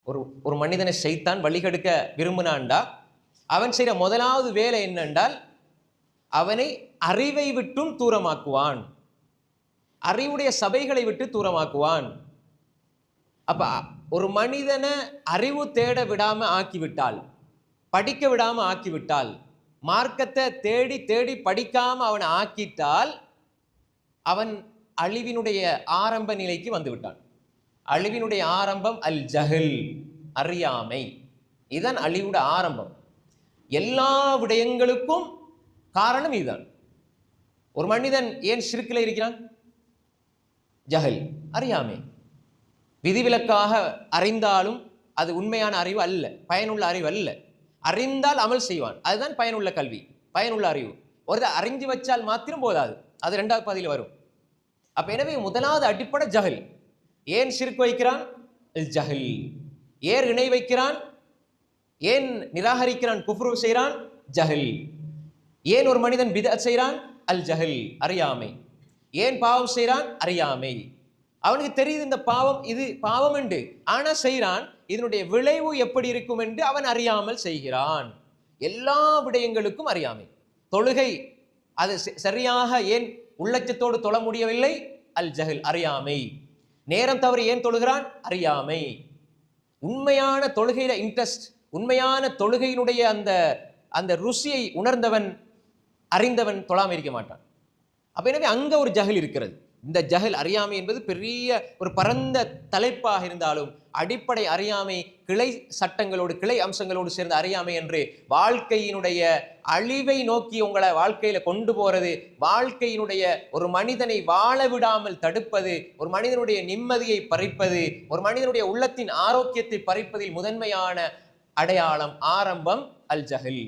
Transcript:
ஒரு ஒரு மனிதனை ஷைத்தான் வழிகெடுக்க விரும்பினான்டா அவன் செய்கிற முதலாவது வேலை என்னென்றால் அவனை அறிவை விட்டும் தூரமாக்குவான், அறிவுடைய சபைகளை விட்டு தூரமாக்குவான். அப்ப ஒரு மனிதனை அறிவு தேட விடாம ஆக்கிவிட்டால், படிக்க விடாம ஆக்கிவிட்டால், மார்க்கத்தை தேடி தேடி படிக்காம அவனை ஆக்கிட்டால் அவன் அழிவினுடைய ஆரம்ப நிலைக்கு வந்து விட்டான். அழிவினுடைய ஆரம்பம் அல் ஜஹல், அறியாமை. இதுதான் அழிவுடைய ஆரம்பம். எல்லா விடயங்களுக்கும் காரணம் இதுதான். ஒரு மனிதன் ஏன் ஷிர்கில் இருக்கிறான்? ஜஹல், அறியாமை. விதிவிலக்காக அறிந்தாலும் அது உண்மையான அறிவு அல்ல, பயனுள்ள அறிவு அல்ல. அறிந்தால் அமல் செய்வான், அதுதான் பயனுள்ள கல்வி, பயனுள்ள அறிவு. ஒரு அறிஞ்சு வச்சால் மாத்திரம் போதாது, அது இரண்டாவது பாதியில் வரும். அப்ப எனவே முதலாவது அடிப்படை ஜஹல். ஏன் ஷிர்க் வைக்கிறான்? ஜஹல். ஏன் இணை வைக்கிறான்? ஏன் நிராகரிக்கிறான், குஃப்ரு செய்கிறான்? ஜஹல். ஏன் ஒரு மனிதன் பிதஅத் செய்கிறான்? அல் ஜஹல், அறியாமை. ஏன் பாவம் செய்கிறான்? அறியாமை. அவனுக்கு தெரியுது இந்த பாவம், இது பாவம் என்று, ஆனா செய்கிறான். இதனுடைய விளைவு எப்படி இருக்கும் என்று அவன் அறியாமல் செய்கிறான். எல்லா விடயங்களுக்கும் அறியாமை. தொழுகை அது சரியாக ஏன் உள்ளச்சத்தோடு தொழ முடியவில்லை? அல் ஜஹல், அறியாமை. நேரம் தவறி ஏன் தொழுகிறான்? அறியாமை. உண்மையான தொழுகையில இன்ட்ரெஸ்ட், உண்மையான தொழுகையினுடைய அந்த அந்த ருசியை உணர்ந்தவன், அறிந்தவன் தொழாம இருக்க மாட்டான். அப்ப எனவே அங்க ஒரு ஜஹல் இருக்கிறது. இந்த ஜஹல், அறியாமை என்பது பெரிய ஒரு பரந்த தலைப்பாக இருந்தாலும் அடிப்படை அறியாமை கிளை சட்டங்களோடு, கிளை அம்சங்களோடு சேர்ந்த அறியாமை என்று வாழ்க்கையினுடைய அழிவை நோக்கி உங்களை வாழ்க்கையில கொண்டு போறது, வாழ்க்கையினுடைய ஒரு மனிதனை வாழ விடாமல் தடுப்பது, ஒரு மனிதனுடைய நிம்மதியை பறிப்பது, ஒரு மனிதனுடைய உள்ளத்தின் ஆரோக்கியத்தை பறிப்பதில் முதன்மையான அடையாளம், ஆரம்பம் அல் ஜஹல்.